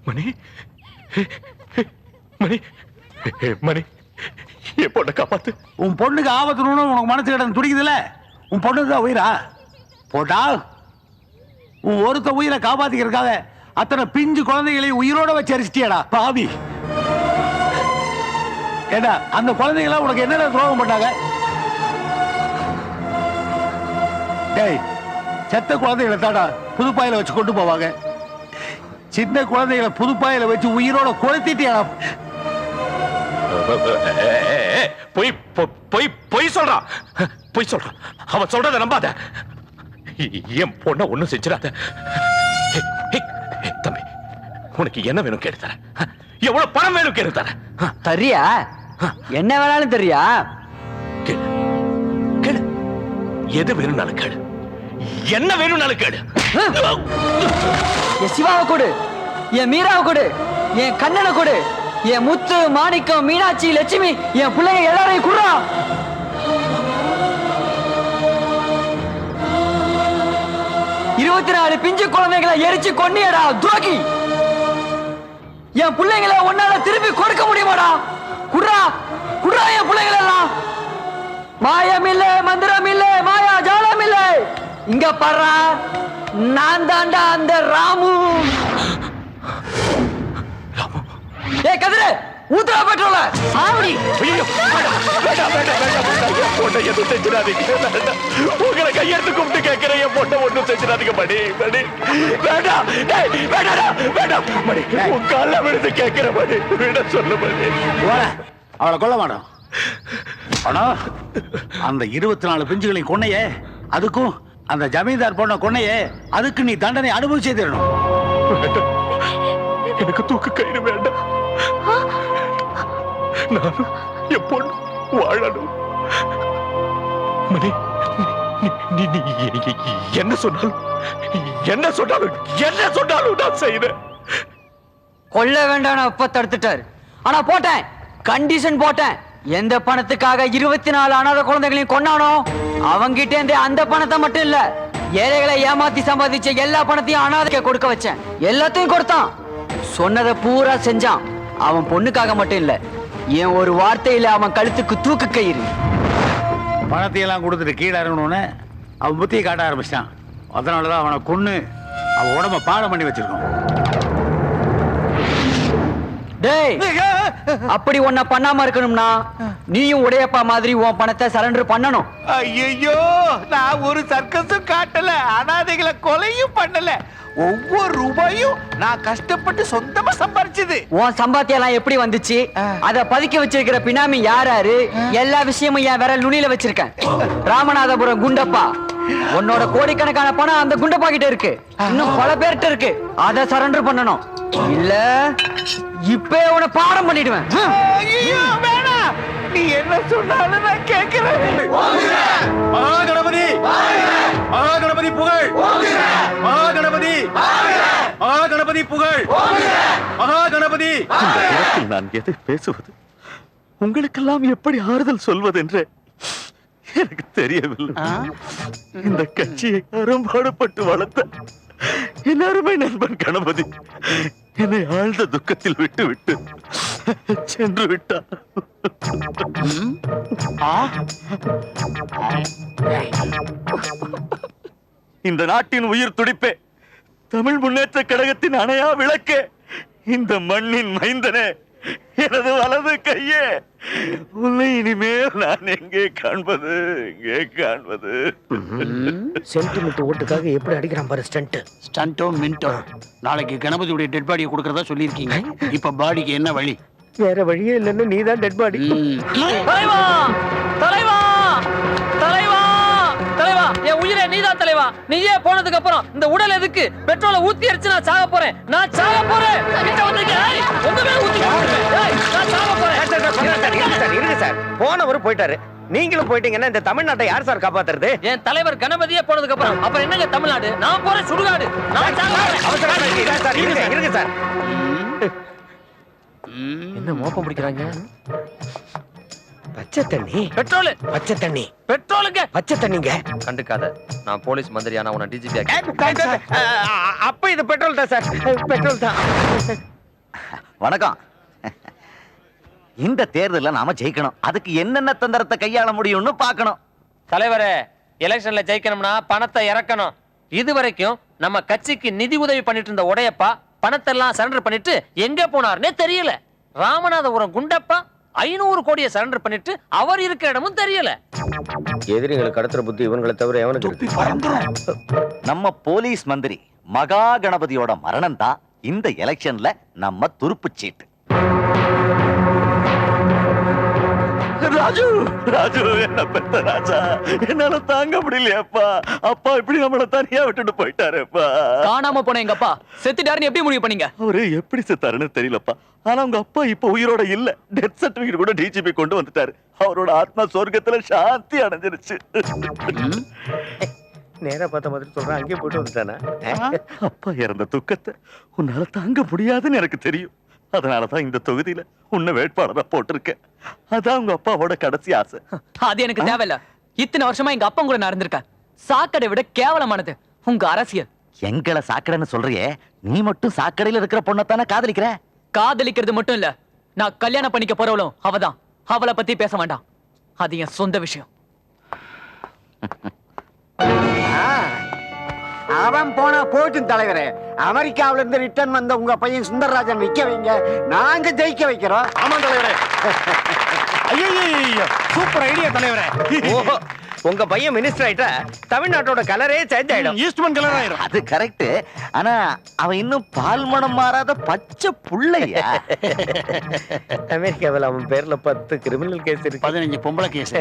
மணி மணி மணி என் பொண்ணை காப்பாத்து. உன் பொண்ணுக்கு ஆபத்துன்னு உனக்கு மனசு கிடந்து துடிக்குதுல்ல, உன் பொண்ணுக்கு தான் உயிரா போட்டா? உன் ஒருத்த உயிரை காப்பாத்திக்கிறதுக்காக அத்தனை பிஞ்சு குழந்தைகளையும் உயிரோட வச்சு அரிச்சிட்டியாடா பாவி. ஏடா அந்த குழந்தைகள உனக்கு என்னென்ன துரோகம் பண்ணாங்க? டேய், செத்த குழந்தைகளை தாடா புதுப்பாயில வச்சு கொண்டு போவாங்க. சின்ன குழந்தைகளை புதுப்பாயில வச்சு உயிரோட கொளுத்திட்டியாடா. பொய் பொய் பொய் சொல்றான், பொய் சொல்றான். அவன் சொல்றத நம்பாத. என் பொண்ண ஒண்ணும் செஞ்சிடாத. தம்பி, உனக்கு என்ன வேணும் கேட்டு தரேன். எவ்வளவு பணம் வேணும் கேட்டு தரேன். தெரியா? என்ன வேணாலும் தெரியா? கேளு கேளு, எது வேணும்னாலும் கேளு, என்ன வேணும்னாலும் கேளு. என் சிவாவை கொடு, என் மீராவை கொடு, என் கண்ணனை கொடு, என் முத்து மாணிக்கம் மீனாட்சி லட்சுமி என் பிள்ளைங்க எல்லாரையும் குடுறா. இருபத்தி 4 பிஞ்சு குழந்தைகளை எரிச்சு கொன்னியடா துரோகி. என் பிள்ளைங்களை உன்னால திருப்பி கொடுக்க முடியுமாடா? குடுறா குடுறா என் பிள்ளைங்களை எல்லாம். மாயம் இல்ல, மந்திரம் இல்ல, மாயா ஜாலம் இல்ல. இங்க பாரு, நான் தாண்டா அந்த ராமு. ஏ கதிரே, ஊத்துறா பெட்ரோல. ஆவடி. ஐயோ, வேண்டாம் வேண்டாம் வேண்டாம். என் பொண்ணை எதுவும் செஞ்சிடாதீங்க. உங்களை கையெடுத்து கூப்பிட்டு கேட்கிறேன், என் பொண்ணை ஒன்றும் செஞ்சிடாதீங்க. மணி மணி வேண்டாம். வேண்டாம் வேண்டாம் மணி, உன் கால விழுந்து கேட்கிற மணி, விட சொல்லு மணி. அவளை கொல்ல மாட்டோம். ஆனா அந்த 24 பிஞ்சுகளை கொன்னையே, அதுக்கும் அந்த ஜமீன்தார் பொண்ண கொன்னையே, அதுக்கு நீ தண்டனை அனுபவிச்சே தரணும். எனக்கு தூக்கு கயிறு வேண்டாம். நானும் என் பொண்ணு வாழணும். மணி, நீ என்ன சொன்னாலும் என்ன சொன்னாலும் என்ன சொன்னாலும் நான் செய்வேன். கொல்ல வேண்டாம் அப்ப தடுத்துட்டாரு. ஆனா போட்டேன், கண்டிஷன் போட்டேன். எந்த பணத்துக்காக 24 அனாதை குழந்தைகளையும் கொண்டானோ அவங்கிட்ட இருந்து அந்த பணத்தை மட்டும் இல்ல, ஏழைகளை ஏமாத்தி சம்பாதிச்ச எல்லா பணத்தையும் அனாதைக்கு கொடுக்க வச்சேன். எல்லாத்தையும் கொடுத்தான், சொன்னதை பூரா செஞ்சான். அவன் பொண்ணுக்காக மட்டும் இல்ல, என் ஒரு வார்த்தையில அவன் கழுத்துக்கு தூக்கு கயிறு. பணத்தையெல்லாம் கொடுத்துட்டு கீழே இறங்கணும்னு அவன் புத்தியை காட்ட ஆரம்பிச்சிட்டான். அதனாலதான் அவனை கொன்னு அவன் உடம்ப பாடம் பண்ணி வச்சிருக்கோம். டேய், அப்படி ஒன்ன பண்ணாம இருக்கணும்னா நீயும் உடையப்பா மாதிரி உன் பணத்தை சரண்டர் பண்ணணும். ஐயோ, நான் ஒரு சர்க்கஸும் காட்டல, அனாதைகளை கொலையும் பண்ணல. ஒவ்வொரு ரூபாயும் நான் கஷ்டப்பட்டு சொந்தமா சம்பாரிச்சது. உன் சம்பாத்தியெல்லாம் எப்படி வந்துச்சு? அத பதுக்கி வச்சிருக்கிற பினாமி யாராரு? எல்லா விஷயமும் என் விரல் நுனியில வச்சிருக்கேன். ராமநாதபுரம் குண்டப்பா. உன்னோட கோடிக்கணக்கான பணம் அந்த குண்டப்பா கிட்ட இருக்கு, இன்னும் பல பேர்கிட்ட இருக்கு. அத சரண்டர் பண்ணணும், இல்ல இப்பே உன பாடம் பண்ணிடுவேன். ஐயோ வேணாம், நீ என்ன சொன்னாலும் நான் கேட்கிறேன். மகாகணபதி, மகாகணபதி புகழ், மகாகணபதி, மகாகணபதி புகழ், மகாகணபதி. நான் எதை பேசுவது, உங்களுக்கெல்லாம் எப்படி ஆறுதல் சொல்வது என்று எனக்கு தெரியவில்லை. இந்த கட்சியை அரும்பாடுபட்டு வளர்த்த என் அருமை நண்பன் கணபதி என்னை ஆழ்ந்த துக்கத்தில் விட்டு விட்டு சென்று விட்டார். இந்த நாட்டின் உயிர் துடிப்பே, தமிழ் முன்னேற்ற கழகத்தின் அணையா விளக்கே, இந்த மண்ணின் மைந்தனே, எனது வலது கையே, உன்னை இனிமேல் நான் எங்கே காண்பது, எங்கே காண்பது? சென்டிமெண்ட் ஓட்டுக்காக எப்படி அடிக்கிறான் பாரு ஸ்டண்ட். ஸ்டண்டோ மின்டோ. நாளைக்கு கணபதியுடைய டெட் பாடியை கொடுக்கறதா சொல்லியிருக்கீங்க. இப்ப பாடிக்கு என்ன வழி? வேற வழியே இல்லைன்னு நீதான் டெட் பாடி. தலைவா, தலைவா, தலைவா, தலைவா, என் உயிரே நீதான் தலைவா. நீயே போனதுக்கு அப்புறம் இந்த உடல் எதுக்கு? பெட்ரோலை ஊத்தி அடிச்சு நான் சாக போறேன், நான் சாக போறேன். கிட்ட வந்தீங்க, உங்க மேல ஊத்தி நான் சாக போறேன். இருங்க சார், போனவர் போயிட்டாரு, நீங்களும் போயிட்டீங்கன்னா இந்த தமிழ்நாட்டை யார் சார் காப்பாத்துறது? என் தலைவர் கணபதியே போனதுக்கு அப்புறம் அப்புறம் என்னங்க தமிழ்நாடு? நான் போறேன் சுடுகாடு, நான் சாக போறேன். இருங்க சார். என்ன மோப்பம் பிடிக்கிறாங்க? பச்சை தண்ணி, பெட்ரோல், பச்சை தண்ணி, பெட்ரோலுங்க, பச்சை தண்ணிங்க. கண்டுக்காத, நான் போலீஸ் மந்திரியான உன்னை டிஜிபி அப்ப இது பெட்ரோல் தான் சார், பெட்ரோல் தான். வணக்கம். இந்த தேர்தல்ல நாம ஜெயிக்கணும். அதுக்கு என்னென்ன தந்திரத்தை கையாள முடியும்னு பார்க்கணும். தலைவரே, எலெக்ஷன்ல ஜெயிக்கணும்னா பணத்தை இறக்கணும். இது வரைக்கும் நம்ம கட்சிக்கு நிதி உதவி பண்ணிட்டு இருந்த உடையப்பா பணத்தை எல்லாம் சரண்டர் பண்ணிட்டு எங்க போனாருன்னே தெரியல. ராமநாதபுரம் குண்டப்பா 500 கோடியை சரண்டர் பண்ணிட்டு அவர் இருக்கிற இடமும் தெரியல. எதிரிகளை கடத்துற புத்தி இவங்களை தவிர எவனுக்கு இருக்கு? நம்ம போலீஸ் மந்திரி மகா கணபதியோட மரணம் தான் இந்த எலெக்ஷன்ல நம்ம துருப்பு சீட்டு. ராஜு, ராஜு, என்ன பெத்த ராஜா, என்னால தாங்க முடியலையப்பா. அப்பா இப்படி நம்மள தனியா விட்டுட்டு போயிட்டாருப்பா. காணாம போன எங்க அப்பா செத்துட்டாருன்னு எப்படி முடிவு பண்ணீங்க? அவரு எப்படி செத்தாருன்னு தெரியலப்பா. ஆனா உங்க அப்பா இப்ப உயிரோட இல்ல. டெத் சர்டிபிகேட் கூட டிஜிபி கொண்டு வந்துட்டாரு. அவரோட ஆத்மா சொர்க்கத்துல சாந்தி அடைஞ்சிருச்சு. நேரா பார்த்த மாதிரி சொல்றேன், அங்கேயே போயிட்டு வந்துட்டானா? அப்பா இறந்த துக்கத்தை உன்னால தாங்க முடியாதுன்னு எனக்கு தெரியும். அதனாலதான் இந்த தொகுதியில உன்னை வேட்பாளரா போட்டிருக்கேன். அதான் உங்க அப்பாவோட கடைசி ஆசை. அது எனக்கு தேவையில்ல. இத்தனை வருஷமா எங்க அப்பா கூட நான் இருந்திருக்கேன். சாக்கடை விட கேவலமானது உங்க அரசியல். எங்களை சாக்கடைன்னு சொல்றியே, நீ மட்டும் சாக்கடையில இருக்கிற பொண்ணத்தானே காதலிக்கிற? காதலிக்கிறது மட்டும் இல்ல, நான் கல்யாணம் பண்ணிக்க போறவளும் அவதான். அவளை பத்தி பேச வேண்டாம், அது என் சொந்த விஷயம். அவன் போனா போட்டும் தலைவரே. அமெரிக்காவில இருந்து ரிட்டர்ன் வந்த உங்க பையன் சுந்தரராஜன் நிக்க வைங்க, நாங்க ஜெயிக்க வைக்கிறோம். ஆமா தலைவரே. ஐயோ, சூப்பர் ஐடியா தலைவரே. ஓஹோ, உங்க பையன் மினிஸ்டர் ஆயிட்டா தமிழ்நாட்டோட கலரே சேஞ்ச் ஆயிடும். ஈஸ்ட்மன் கலர் ஆயிரும். அது கரெக்ட். ஆனா அவன் இன்னும் பால் மனம் மாறாத பச்சை புள்ளையா. அமெரிக்காவில் அவன் பேர்ல 10 கிரிமினல் கேஸ் இருக்கு. 15 பொம்பளை கேஸ்.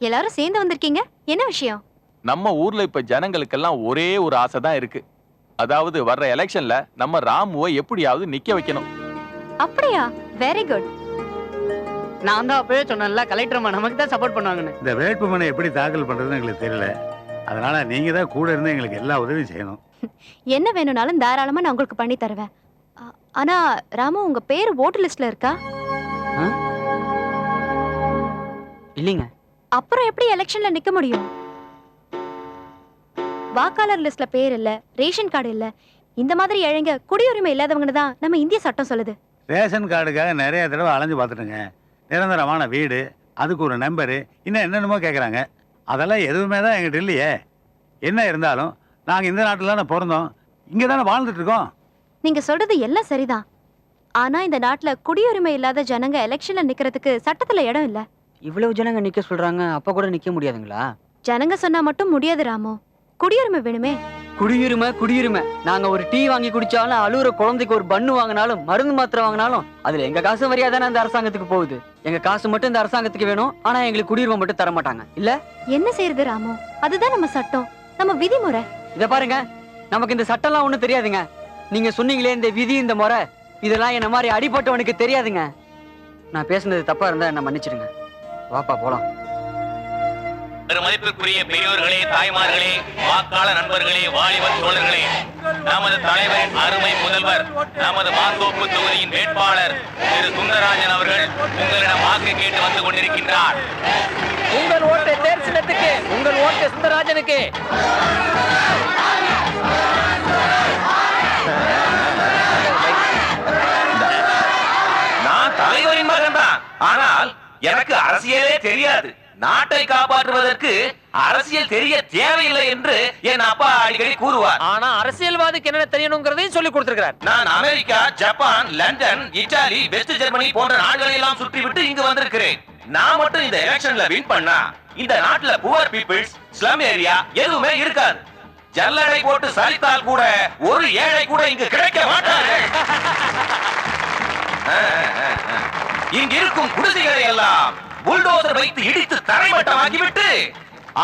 எல்லாரும் சேர்ந்து வந்திருக்கீங்க, என்ன விஷயம்? நம்ம ஊர்ல இப்ப ஜனங்களுக்கெல்லாம் ஒரே ஒரு ஆசை தான் இருக்கு. அதாவது வர்ற எலெக்ஷன்ல நம்ம ராமுவை எப்படியாவது நிக்க வைக்கணும். அப்படியா? Very good. நான் தான் அப்பவே சொன்னேன்ல, கலெக்டர் நமக்கு தான் சப்போர்ட் பண்ணுவாங்கன்னு. இந்த வேட்புமனை எப்படி தாக்கல் பண்றதுன்னு எங்களுக்கு தெரியல. அதனால நீங்க தான் கூட இருந்து எங்களுக்கு எல்லா உதவியும் செய்யணும். என்ன வேணும்னாலும் தாராளமா நான் உங்களுக்கு பண்ணி தருவேன். ஆனா ராமு, உங்க பேர் ஓட்டர் லிஸ்ட்ல இருக்கா? இல்லைங்க. அப்புறம் எப்படி எலெக்ஷன்ல நிக்க முடியும்? வாக்காளர் லிஸ்ட்ல பேர் இல்ல, ரேஷன் கார்டு இல்ல. இந்த மாதிரி ஏழைங்க, குடியுரிமை இல்லாதவங்க தான் நம்ம இந்திய சட்டம் சொல்லுது. ரேஷன் கார்டுக்காக நிறைய தடவை அலைஞ்சு பார்த்துட்டுங்க. நிரந்தரமான வீடு, அதுக்கு ஒரு நம்பரு, இன்னும் என்னென்னமோ கேட்குறாங்க. அதெல்லாம் எதுவுமே தான் எங்கிட்ட இல்லையே. என்ன இருந்தாலும் நாங்கள் இந்த நாட்டில் தானே பிறந்தோம், இங்கே தானே வாழ்ந்துட்டு இருக்கோம். நீங்க சொல்றது எல்லாம் சரிதான். ஆனா இந்த நாட்டுல குடியுரிமை இல்லாத ஜனங்க எலெக்ஷன்ல நிக்கிறதுக்கு சட்டத்துல இடம் இல்ல. இவ்வளவு ஜனங்க நிக்க சொல்றாங்க, அப்ப கூட நிக்க முடியாதுங்களா? ஜனங்க சொன்னா மட்டும் முடியாது ராமு, குடியுரிமை வேணுமே. குடியுரிமை குடியுரிமை. நாங்க ஒரு டீ வாங்கி குடிச்சாலும், அழுகுற குழந்தைக்கு ஒரு பன்னு வாங்கினாலும், மருந்து மாத்திரை வாங்கினாலும் அதுல எங்க காசு வரியாதானே அந்த அரசாங்கத்துக்கு போகுது. எங்க காசு மட்டும் இந்த அரசாங்கத்துக்கு வேணும், ஆனா எங்களுக்கு குடியுரிமை மட்டும் தர மாட்டாங்க. இல்ல என்ன செய்யறது ராமு? அதுதான் நம்ம சட்டம், நம்ம விதிமுறை. இத பாருங்க, நமக்கு இந்த சட்டம்லாம் ஒண்ணும் தெரியாதுங்க. நீங்க சொன்னீங்களே இந்த விதி இந்த முறை, இதெல்லாம் என்ன மாதிரி அடிபட்டவனுக்கு தெரியாதுங்க. நான் பேசுனது தப்பா இருந்தா என்ன மன்னிச்சிடுங்க. வாப்பா போலாம். மதிப்பிற்குரிய பெரியோர்களே, தாய்மார்களே, வாக்காளர் நண்பர்களே, வாலிப தோழர்களே, நமது தலைவரின் அருமை முதல்வர், நமது மாந்தோப்பு தொகுதியின் வேட்பாளர் திரு சுந்தரராஜன் அவர்கள் உங்களிடம் வாக்கு கேட்டு வந்து கொண்டிருக்கின்றார். உங்கள் ஓட்டு தேர் சின்னத்துக்கு, உங்கள் ஓட்டு சுந்தரராஜனுக்கு. நான் தலைவரின் மகன் தான், ஆனால் எனக்கு அரசியலே தெரியாது. நாட்டை காப்பாற்றுவதற்கு அரசியல் தெரிய தேவையில்லை என்று என் அப்பா அடிக்கடி கூறுவார். ஆனா அரசியல்வாதிக்கு என்ன தெரியணுங்கிறதையும் சொல்லி கொடுத்திருக்கிறார். நான் America, Japan, London, Italy, west Germany போன்ற நாடுகளை எல்லாம் சுற்றிவிட்டு இங்கு வந்திருக்கிறேன். நான் மட்டும் இந்த எலெக்ஷன்ல வின் பண்ணா இந்த நாட்டுல புவர் பீப்பிள்ஸ், ஸ்லம் ஏரியா எதுவுமே இருக்காது. ஜல்லடை போட்டு சரித்தால் கூட ஒரு ஏழை கூட இங்கு கிடைக்க மாட்டாரு. இங்கு இருக்கும் குடிசைகளை எல்லாம் புல்டோசர் வைத்து இடித்து தரைமட்டமாக்கிவிட்டு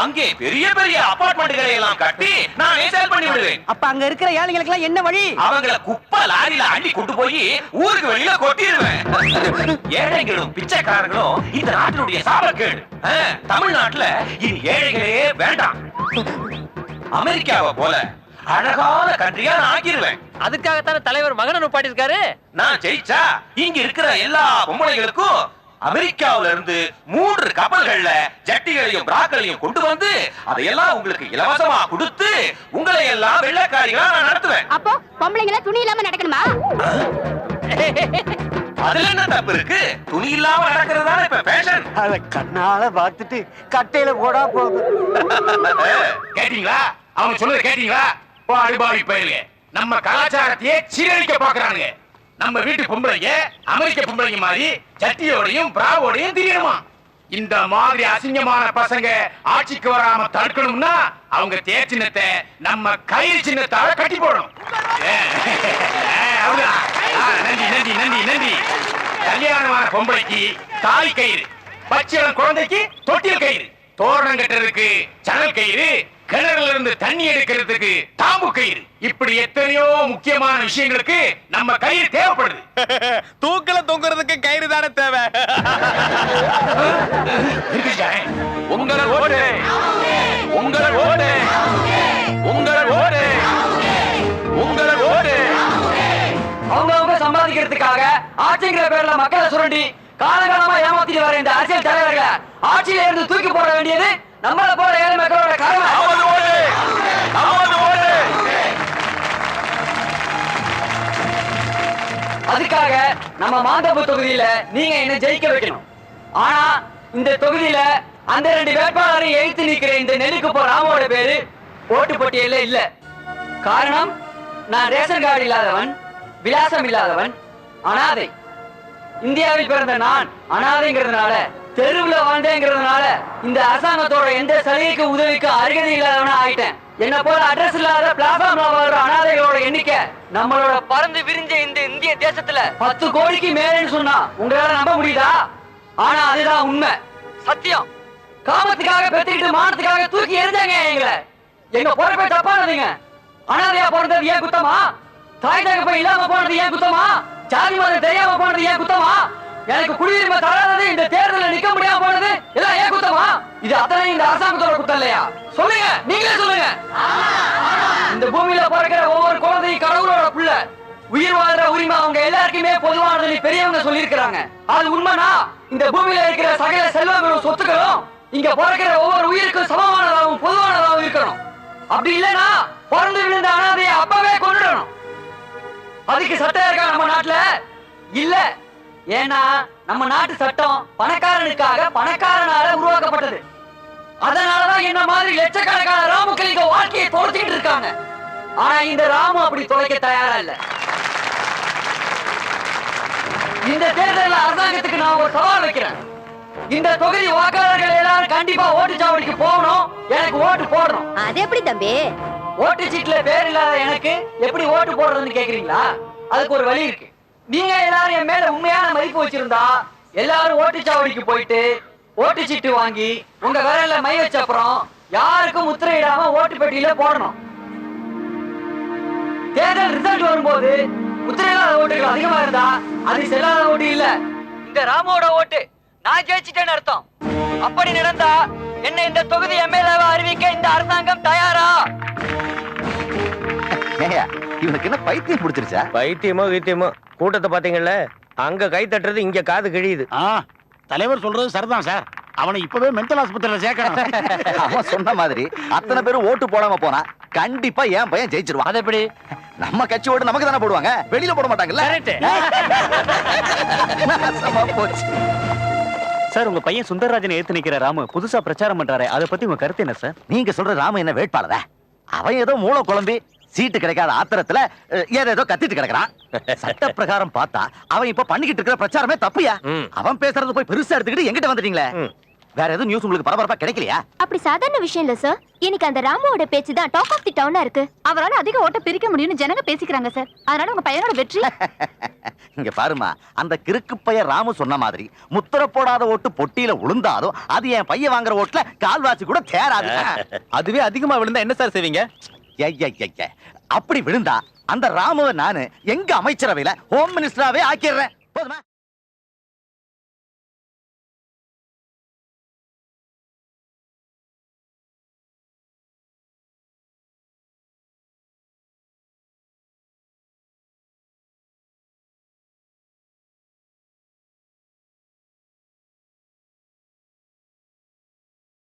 அங்கே பெரிய பெரிய அபார்ட்மெண்ட்களை எல்லாம் கட்டி நான் சேல் பண்ணி விடுவேன். அப்ப அங்க இருக்கிற ஏழைங்களுக்கு எல்லாம் என்ன வழி? அவங்கள குப்பை லாரியில அள்ளி கொண்டு போய் ஊருக்கு வெளியில கொட்டிடுவேன். ஏழைகளும் பிச்சைக்காரங்களும் இந்த நாட்டினுடைய சாபக்கேடு. தமிழ்நாட்டுல இது ஏழைகளே வேண்டாம். அமெரிக்காவை போல அழகான கண்ட்ரியா நான் ஆக்கிடுவேன். அதுக்காகத்தான தலைவர் மகனை நுப்பாட்டி இருக்காரு. நான் ஜெயிச்சா இங்க இருக்கிற எல்லா பொம்பளைகளுக்கும் அமெரிக்காவில இருந்து 3 கப்பல்கள்ல ஜட்டிகளையும் பிராக்களையும் கொண்டு வந்து அதையெல்லாம் உங்களுக்கு இலவசமா கொடுத்து உங்களை எல்லாம் வெள்ளக்காரிகளா நான் நடத்துவேன். அப்போ பொம்பளைங்கள துணி இல்லாம நடக்கணுமா? அதுல என்ன தப்பு இருக்கு? துணி இல்லாம நடக்கிறதா இப்ப ஃபேஷன். அத கண்ணால பார்த்துட்டு கட்டையில போடா போகுது. கேட்டீங்களா? அவங்க சொல்றது கேட்டீங்களா? அடிபாவி பயிலுங்க, நம்ம கலாச்சாரத்தையே சீரழிக்க பாக்குறானுங்க. நம்ம வீட்டு பொம்பளைங்க அமெரிக்க பொம்பளைங்க மாதிரி சட்டியோடையும் பிராவோடையும் திரியணுமா? இந்த மாதிரி அசிங்கமான பசங்க ஆட்சிக்கு வராம தடுக்கணும்னா அவங்க தேர் சின்னத்தை நம்ம கயிறு சின்னத்தால கட்டி போடணும். நன்றி நன்றி நன்றி நன்றி. கல்யாணமான பொம்பளைக்கு தாலி கயிறு, பச்சிளம் குழந்தைக்கு தொட்டில் கயிறு, தோரணம் கட்டுறதுக்கு சணல் கயிறு, கிணறுல இருந்து தண்ணி எடுக்கிறதுக்கு தாம்பு கயிறு, இப்படி எத்தனையோ முக்கியமான விஷயங்களுக்கு நம்ம கயிறு தேவைப்படுது. தூக்கல தொங்குறதுக்கு கயிறு தானே தேவை. உங்களை ஓடு, உங்களை ஓடு, உங்களை ஓடு, உங்களை ஓடு. அவங்க சம்பாதிக்கிறதுக்காக ஆட்சிங்கிற பேர்ல மக்களை சுரண்டி காலகாலமா ஏமாத்திட்டு வர இந்த அரசியல் தலைவர்களை ஆட்சியில இருந்து தூக்கி போட வேண்டியது நம்மள போல ஏழை மக்களோட கடமை. அதுக்காக நம்ம மாந்தப்பு தொகுதியில நீங்க என்ன ஜெயிக்க வைக்கணும். ஆனா இந்த தொகுதியில அந்த 2 வேட்பாளரை எழுத்து நிக்கிற இந்த நெல்லிக்குப்போ ராமோட பேரு ஓட்டு பட்டியல்ல இல்ல. காரணம், நான் ரேஷன் கார்டு இல்லாதவன், விலாசம் இல்லாதவன், அனாதை. இந்தியாவில் பிறந்த நான் அனாதைங்கிறதுனால, தெருவுல வாழ்ந்தேங்கிறதுனால இந்த அரசாங்கத்தோட எந்த சலுகைக்கு உதவிக்கு அருகதை இல்லாதவனா ஆயிட்டேன். என்ன போல அட்ரஸ் இல்லாத பிளாட்ஃபார்ம்ல வாழ்ற அனாதைகளோட எண்ணிக்கை நம்மளோட பறந்து விரிஞ்ச இந்த இந்திய தேசத்துல 10 கோடிக்கு மேலேன்னு சொன்னா உங்களால நம்ப முடியுதா? ஆனா அதுதான் உண்மை, சத்தியம். காமத்துக்காக பெத்துக்கிட்டு மானத்துக்காக தூக்கி எறிஞ்சாங்க எங்களை. எங்க பொறுப்பை தப்பானதுங்க. அனாதையா பிறந்தது ஏன் குத்தமா? தாய் தகப்ப இல்லாம போனது ஏன் குத்தமா? ஜாதி மதம் தெரியாம போனது ஏன் குத்தமா? எனக்கு குடியுரிமை தராதது, இந்த தேர்தலில் நிக்க முடியாம போனது எல்லாம் ஏன் குத்தமா? இது அத்தனை இந்த அரசாங்கத்தோட குத்தம் இல்லையா? சொல்லுங்க, நீங்களே சொல்லுங்க. இந்த பூமியில பிறக்கிற ஒவ்வொரு குழந்தையும் கடவுளோட புள்ள. உயிர் வாழ்ற உரிமை அவங்க எல்லாருக்குமே பொதுவானது பெரியவங்க சொல்லி இருக்கிறாங்க. அது உண்மைனா இந்த பூமியில இருக்கிற சகல செல்வங்களும் சொத்துக்களும் இங்க பிறக்கிற ஒவ்வொரு உயிருக்கும் சமமானதாகவும் பொதுவானதாகவும் இருக்கணும். அப்படி இல்லைன்னா பிறந்து விழுந்த அனாதையை அப்பவே கொண்டுடணும். அதுக்கு சட்டம் இருக்கா நம்ம நாட்டுல? இல்ல. ஏன்னா நம்ம நாட்டு சட்டம் பணக்காரனுக்காக பணக்காரனால உருவாக்கப்பட்டது. அதனாலதான் என்ன மாதிரி லட்சக்கணக்கான ராமுக்கள் இங்க வாழ்க்கையை தொலைச்சிட்டு இருக்காங்க. ஆனா இந்த ராமு அப்படி தொலைக்க தயாரா இல்ல. இந்த தேர்தலில் அரசாங்கத்துக்கு நான் ஒரு சவால் வைக்கிறேன். இந்த தொகுதி வாக்காளர்கள் எல்லாரும் கண்டிப்பா ஓட்டுச்சாவடிக்கு போகணும், எனக்கு ஓட்டு போடணும். அது எப்படி தம்பி? ஓட்டு சீட்டுல பேர் இல்லாத எனக்கு எப்படி ஓட்டு போடுறதுன்னு கேக்குறீங்களா? அதுக்கு ஒரு வழி இருக்கு. நீங்க எல்லாரும் என் மேல உண்மையான மதிப்பு வச்சிருந்தா எல்லாரும் ஓட்டுச்சாவடிக்கு போயிட்டு ஓட்டு சீட்டு வாங்கி உங்க விரல்ல மை வச்ச அப்புறம் யாருக்கும் முத்திரையிடாம ஓட்டு பெட்டியில போடணும். தேர்தல் ரிசல்ட் வரும்போது முத்திரையில்லாத ஓட்டுகள் அதிகமா இருந்தா அது செல்லாத ஓட்டு இல்ல, இந்த ராமோட ஓட்டு. நான் ஜெயிச்சிட்டேன்னு அர்த்தம். அப்படி நடந்தா என்ன இந்த தொகுதி எம்எல்ஏவை அறிவிக்க இந்த அரசாங்கம் தயாரா? இவனுக்கு என்ன பைத்தியம் பிடிச்சிருச்சா? பைத்தியமோ கீத்தியமோ, கூட்டத்தை பாத்தீங்கல்ல, அங்க கை தட்டுறது இங்க காது கிழியுது. தலைவர் சொல்றது சரிதான் சார். அவனை இப்பவே மென்டல் ஆஸ்பத்திரியில சேர்க்கணும். அவன் சொன்ன மாதிரி அத்தனை பேரும் ஓட்டு போடாம போனா கண்டிப்பா என் பையன் ஜெயிச்சிருவான். அது எப்படி? நம்ம கட்சி ஓட்டு நமக்கு தானே போடுவாங்க, வெளியில போட மாட்டாங்கல்ல. போச்சு சார். உங்க பையன் சுந்தரராஜனை ஏத்து நிக்கிற ராமு புதுசா பிரச்சாரம் பண்றாரு, அதை பத்தி உங்க கருத்து என்ன சார்? நீங்க சொல்ற ராம என்ன வேட்பாளரா? அவன் ஏதோ மூளை குழம்பி சீட்டு கிடைக்காத ஆத்திரத்துல ஏதோ கத்திட்டு கிடக்குறான். சட்ட பிரகாரம் பார்த்தா அவன் இப்ப பண்ணிக்கிட்டு இருக்கிற பிரச்சாரமே தப்புயா. அவன் பேசுறது போய் பெருசா எடுத்துக்கிட்டு எங்கிட்ட வந்துட்டீங்களே. வேற எதுவும் நியூஸ் உங்களுக்கு பரபரப்பா கிடைக்கலையா? அப்படி சாதாரண விஷயம் இல்ல சார். இன்னைக்கு அந்த ராமுவோட பேச்சு தான் டாக் ஆஃப் தி டவுனா இருக்கு. அவரால அதிக ஓட்ட பிரிக்க முடியும்னு ஜனங்க பேசிக்கிறாங்க சார். அதனால உங்க பையனோட வெற்றி. இங்க பாருமா, அந்த கிறுக்கு பையன் ராமு சொன்ன மாதிரி முத்திர போடாத ஓட்டு பொட்டியில விழுந்தாலும் அது என் பையன் வாங்குற ஓட்டுல கால்வாசி கூட தேராது. அதுவே அதிகமா விழுந்தா என்ன சார் செய்வீங்க? அப்படி விழுந்தா அந்த ராமுவை நானு எங்க அமைச்சரவையில ஹோம் மினிஸ்டராவே ஆக்கிடுறேன். போதுமா?